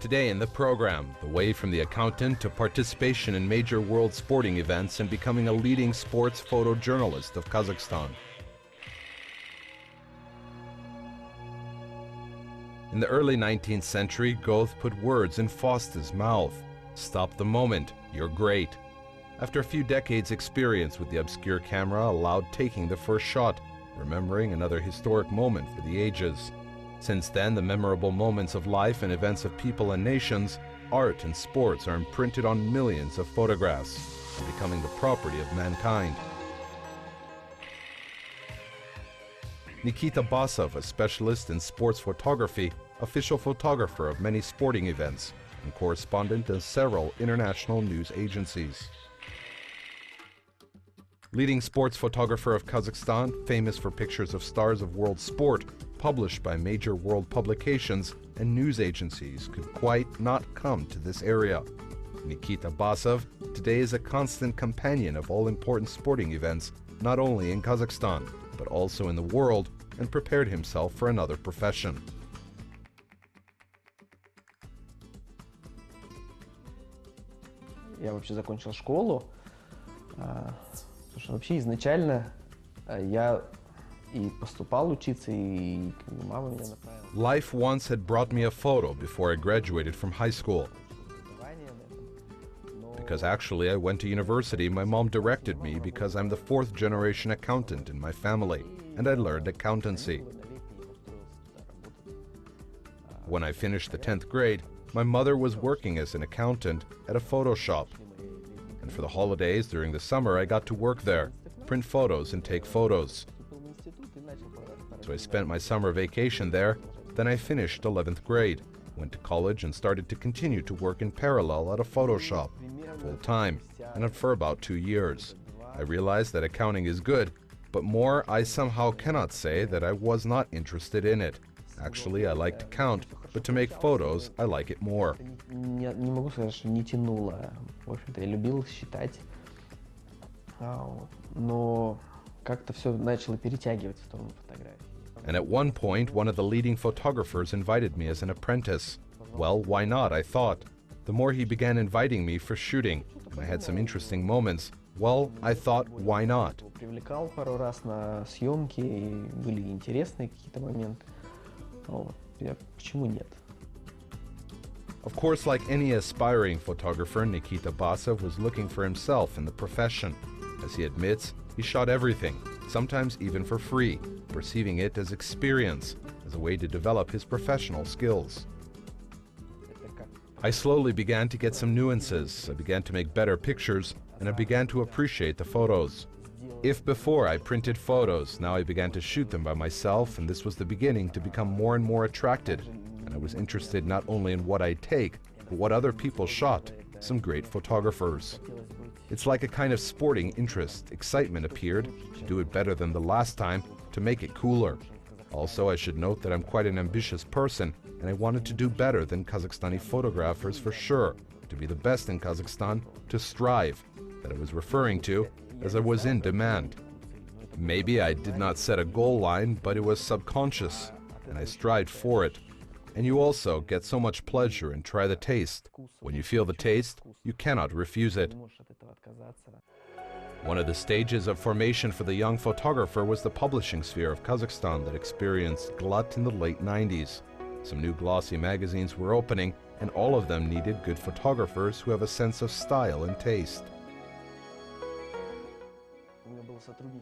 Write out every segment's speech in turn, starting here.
Today in the program, the way from the accountant to participation in major world sporting events and becoming a leading sports photojournalist of Kazakhstan. In the early 19th century, Goethe put words in Faust's mouth. Stop the moment, you're great. After a few decades' experience with the obscure camera allowed taking the first shot, remembering another historic moment for the ages. Since then, the memorable moments of life and events of people and nations, art and sports are imprinted on millions of photographs, and becoming the property of mankind. Nikita Bassov, a specialist in sports photography, official photographer of many sporting events, and correspondent in several international news agencies. Leading sports photographer of Kazakhstan, famous for pictures of stars of world sport, published by major world publications and news agencies, could quite not come to this area. Nikita Bassov today is a constant companion of all important sporting events, not only in Kazakhstan, but also in the world, and prepared himself for another profession. Я вообще закончил школу, потому что вообще изначально я и поступал учиться, и мама меня направила. Life once had brought me a photo before I graduated from high school. Because actually I went to university, my mom directed me because I'm the fourth generation accountant in my family, and I learned accountancy. When I finished the 10th grade, my mother was working as an accountant at a photo shop. And for the holidays during the summer, I got to work there, print photos and take photos. So I spent my summer vacation there, then I finished 11th grade, went to college and started to continue to work in parallel at a photo shop, full-time, and for about 2 years. I realized that accounting is good, but more I somehow cannot say that I was not interested in it. Actually, I like to count, but to make photos, I like it more. Не могу сказать, что не тянуло. В общем-то, я любил считать, но как-то все начало перетягивать в сторону фотографии. And at one point, one of the leading photographers invited me as an apprentice. Well, why not, I thought. The more he began inviting me for shooting, and I had some interesting moments, well, I thought, why not? Привлекал пару раз на съемки, и были интересные какие-то моменты. Почему нет? Of course, like any aspiring photographer, Nikita Bassov was looking for himself in the profession. As he admits, he shot everything, sometimes even for free, perceiving it as experience, as a way to develop his professional skills. I slowly began to get some nuances, I began to make better pictures, and I began to appreciate the photos. If before I printed photos, now I began to shoot them by myself, and this was the beginning to become more and more attracted, and I was interested not only in what I take, but what other people shot, some great photographers. It's like a kind of sporting interest, excitement appeared, to do it better than the last time, to make it cooler. Also, I should note that I'm quite an ambitious person, and I wanted to do better than Kazakhstani photographers for sure, to be the best in Kazakhstan, to strive, that I was referring to, as I was in demand. Maybe I did not set a goal line, but it was subconscious, and I strived for it. And you also get so much pleasure and try the taste. When you feel the taste, you cannot refuse it. One of the stages of formation for the young photographer was the publishing sphere of Kazakhstan that experienced glut in the late 90s. Some new glossy magazines were opening, and all of them needed good photographers who have a sense of style and taste.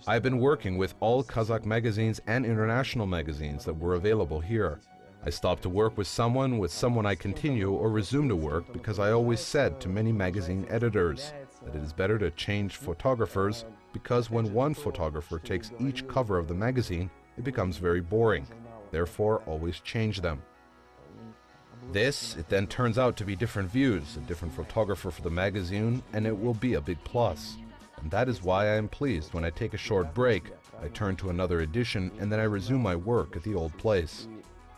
I've been working with all Kazakh magazines and international magazines that were available here. I stopped to work with someone I continue or resume to work because I always said to many magazine editors that it is better to change photographers because when one photographer takes each cover of the magazine, it becomes very boring. Therefore, always change them. It then turns out to be different views, a different photographer for the magazine, and it will be a big plus. And that is why I am pleased when I take a short break, I turn to another edition, and then I resume my work at the old place.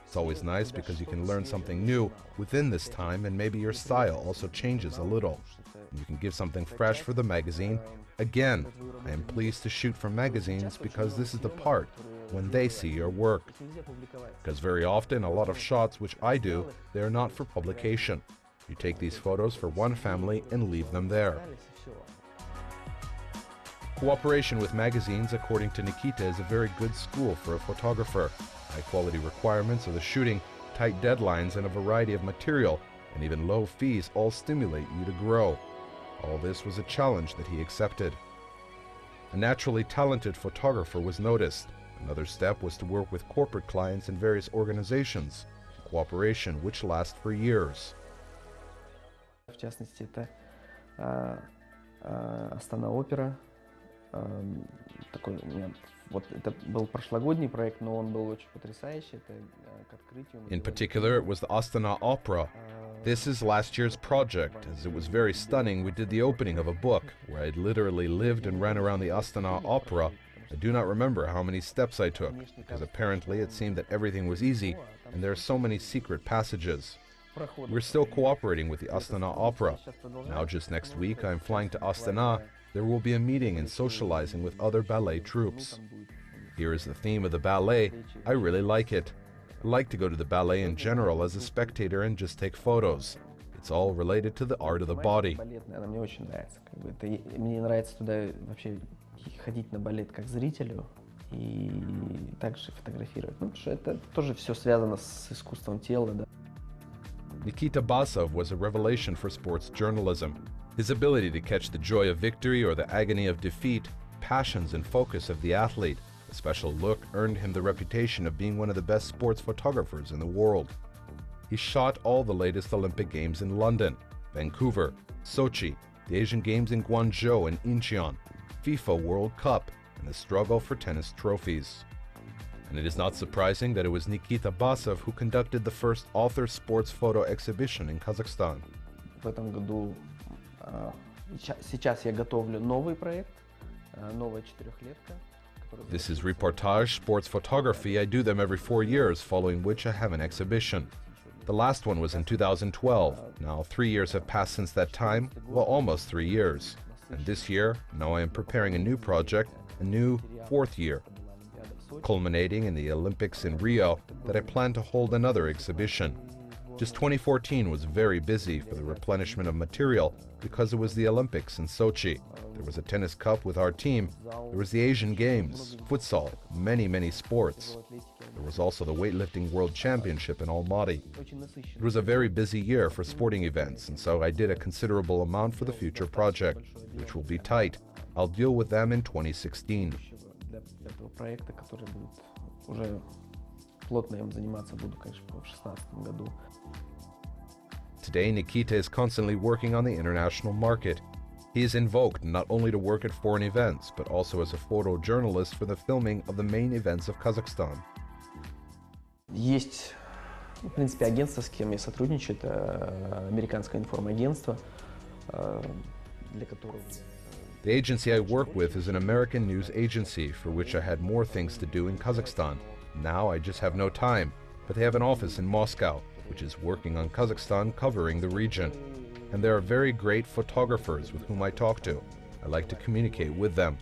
It's always nice because you can learn something new within this time, and maybe your style also changes a little. And you can give something fresh for the magazine. Again, I am pleased to shoot for magazines because this is the part when they see your work. Because very often, a lot of shots which I do, they are not for publication. You take these photos for one family and leave them there. Cooperation with magazines, according to Nikita, is a very good school for a photographer. High-quality requirements of the shooting, tight deadlines, and a variety of material, and even low fees all stimulate you to grow. All this was a challenge that he accepted. A naturally talented photographer was noticed. Another step was to work with corporate clients in various organizations, a cooperation which lasts for years. В частности, это Астана опера. Такой у меня, вот это был прошлогодний проект, но он был очень потрясающий. Это к открытию. In particular, it was the Astana Opera. This is last year's project. As it was very stunning, we did the opening of a book where I literally lived and ran around the Astana Opera. I do not remember how many steps I took, because apparently it seemed that everything was easy, and there are so many secret passages. We're still cooperating with the Astana Opera. Now, just next week, I'm flying to Astana. There will be a meeting and socializing with other ballet troupes. Here is the theme of the ballet. I really like it. I like to go to the ballet in general as a spectator and just take photos. It's all related to the art of the body. Она мне очень нравится. Мне нравится туда вообще ходить на балет как зрителю и также фотографировать. Ну, потому что это тоже все связано с искусством тела, да. Nikita Bassov was a revelation for sports journalism. His ability to catch the joy of victory or the agony of defeat, passions and focus of the athlete, a special look earned him the reputation of being one of the best sports photographers in the world. He shot all the latest Olympic Games in London, Vancouver, Sochi, the Asian Games in Guangzhou and Incheon, FIFA World Cup, and the struggle for tennis trophies. And it is not surprising that it was Nikita Bassov who conducted the first author sports photo exhibition in Kazakhstan. В этом году сейчас я готовлю новый проект, новая четырехлетка. This is reportage sports photography. I do them every 4 years, following which I have an exhibition. The last one was in 2012. Now 3 years have passed since that time, well, almost 3 years. And this year, now I am preparing a new project, a new 4th year, culminating in the Olympics in Rio, that I plan to hold another exhibition. Just 2014 was very busy for the replenishment of material because it was the Olympics in Sochi. There was a tennis cup with our team. There was the Asian Games, futsal, many sports. There was also the weightlifting World Championship in Almaty. It was a very busy year for sporting events, and so I did a considerable amount for the future project, which will be tight. I'll deal with them in 2016. Today, Nikita is constantly working on the international market. He is invoked not only to work at foreign events, but also as a photojournalist for the filming of the main events of Kazakhstan. Есть, в принципе, агентство, с кем я сотрудничаю, это американское информагентство, для которого... The agency I work with is an American news agency for which I had more things to do in Kazakhstan. Now I just have no time, but they have an office in Moscow, which is working on Kazakhstan, covering the region. And there are very great photographers with whom I talk to. I like to communicate with them.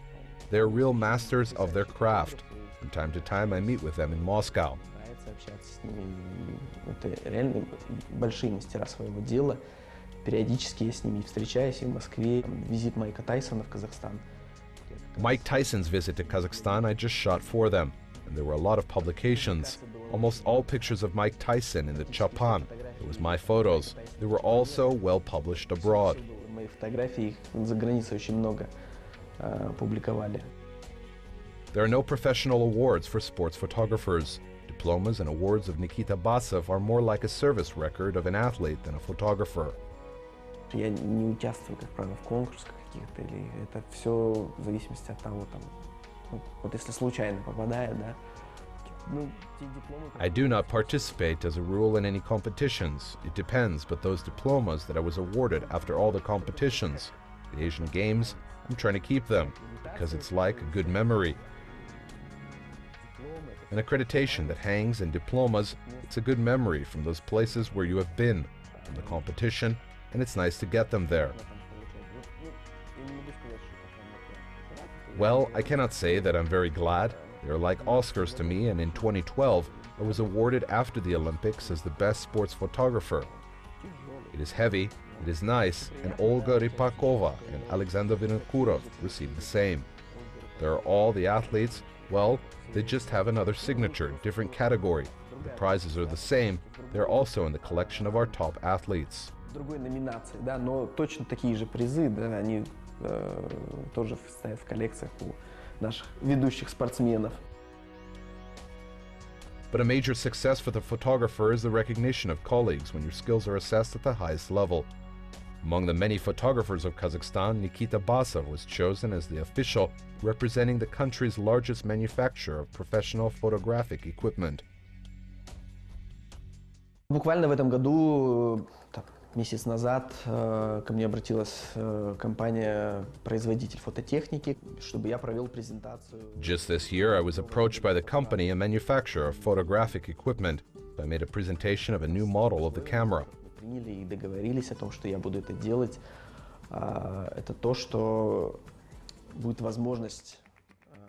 They are real masters of their craft. From time to time I meet with them in Moscow. Это реально большие мастера своего дела. Периодически я с ними встречаюсь и в Москве. Визит Майка Тайсона в Казахстан. Mike Tyson's visit to Kazakhstan I just shot for them. And there were a lot of publications. Almost all pictures of Mike Tyson in the Chapan. It was my photos. They were also well published abroad. Мои фотографии за границей очень много публиковали. There are no professional awards for sports photographers. Diplomas and awards of Nikita Bassov are more like a service record of an athlete than a photographer. Я не участвую, как правило, в конкурсах каких-то, или это все в зависимости от того, там, вот если случайно попадаю, да. I do not participate as a rule in any competitions. It depends, but those diplomas that I was awarded after all the competitions, the Asian Games, I'm trying to keep them, because it's like a good memory. An accreditation that hangs and diplomas, it's a good memory from those places where you have been, from the competition, and it's nice to get them there. Well, I cannot say that I'm very glad. They are like Oscars to me, and in 2012, I was awarded after the Olympics as the best sports photographer. It is heavy, it is nice, and Olga Rypakova and Alexander Vinokurov received the same. There are all the athletes, well, they just have another signature, different category. The prizes are the same, they're also in the collection of our top athletes. Другой номинации, да, но точно такие же призы, да, они тоже стоят в коллекциях у наших ведущих спортсменов. But a major success for the photographer is the recognition of colleagues when your skills are assessed at the highest level. Among the many photographers of Kazakhstan, Nikita Bassov was chosen as the official representing the country's largest manufacturer of professional photographic equipment. Буквально в этом году, месяц назад, ко мне обратилась компания-производитель фототехники, чтобы я провел презентацию. Just this year, I was approached by the company, a manufacturer of photographic equipment. I made a presentation of a new model of the camera. Мы приняли и договорились о том, что я буду это делать. Это то, что будет возможность.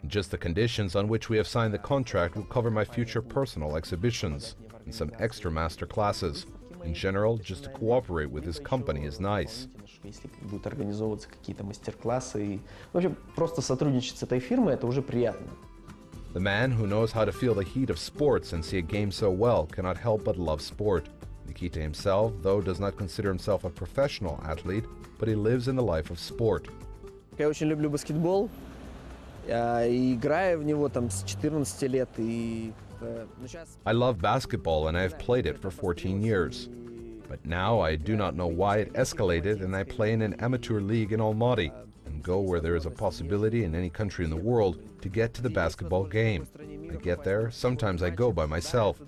Just the conditions on which we have signed the contract will cover my future personal exhibitions and some extra master classes. In general, just to cooperate with this company is nice. Если будут организовываться какие-то мастер-классы и вообще просто сотрудничать с этой фирмой, это уже приятно. The man who knows how to feel the heat of sports and see a game so well cannot help but love sport. Nikita himself, though, does not consider himself a professional athlete, but he lives in the life of sport. Я очень люблю баскетбол. Играю в него там с 14 лет и I love basketball and I have played it for 14 years. But now I do not know why it escalated and I play in an amateur league in Almaty and go where there is a possibility in any country in the world to get to the basketball game. I get there, sometimes I go by myself.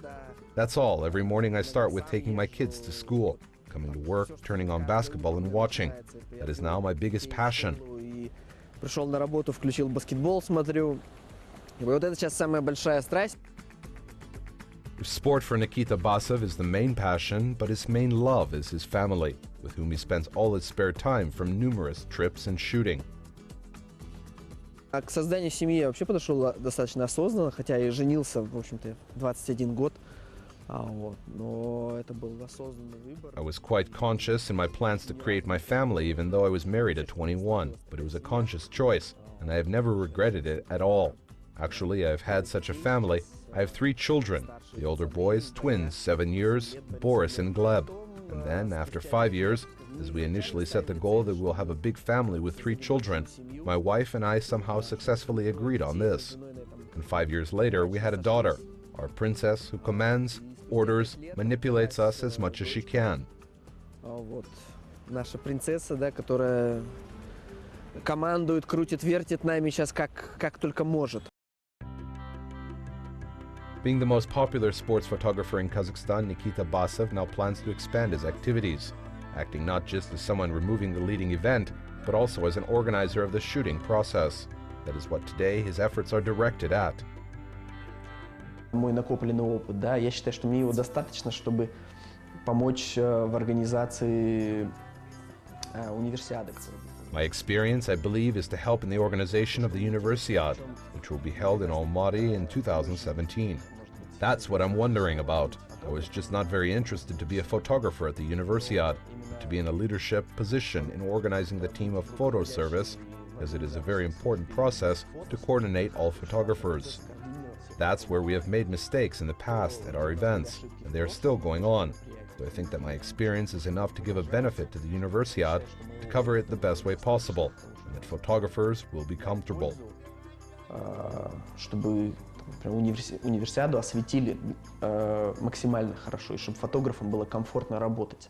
That's all. Every morning I start with taking my kids to school, coming to work, turning on basketball and watching. That is now my biggest passion. Пришел на работу, включил баскетбол, смотрю. И вот это сейчас самая большая страсть. Sport for Nikita Bassov is the main passion, but his main love is his family, with whom he spends all his spare time from numerous trips and shooting. К созданию семьи я вообще подошел достаточно осознанно, хотя и женился, в общем-то, в 21 год. Но это был осознанный выбор. I was quite conscious in my plans to create my family, even though I was married at 21, but it was a conscious choice, and I have never regretted it at all. Actually, I have had such a family. I have 3 children, the older boys, twins, 7 years, Boris and Gleb. And then, after 5 years, as we initially set the goal that we will have a big family with 3 children, my wife and I somehow successfully agreed on this. And 5 years later, we had a daughter, our princess, who commands, orders, manipulates us as much as she can. Вот наша принцесса, да, которая командует, крутит, вертит нами сейчас как только может. Being the most popular sports photographer in Kazakhstan, Nikita Bassov now plans to expand his activities, acting not just as someone removing the leading event, but also as an organizer of the shooting process. That is what today his efforts are directed at. Мой накопленный опыт, да, я считаю, что мне его достаточно, чтобы помочь в организации универсиады. My experience, I believe, is to help in the organization of the Universiade, which will be held in Almaty in 2017. That's what I'm wondering about. I was just not very interested to be a photographer at the Universiade, but to be in a leadership position in organizing the team of photo service, as it is a very important process to coordinate all photographers. That's where we have made mistakes in the past at our events, and they are still going on. So I think that my experience is enough to give a benefit to the Universiade to cover it the best way possible, and that photographers will be comfortable. Чтобы универсиаду осветили максимально хорошо, и чтобы фотографам было комфортно работать.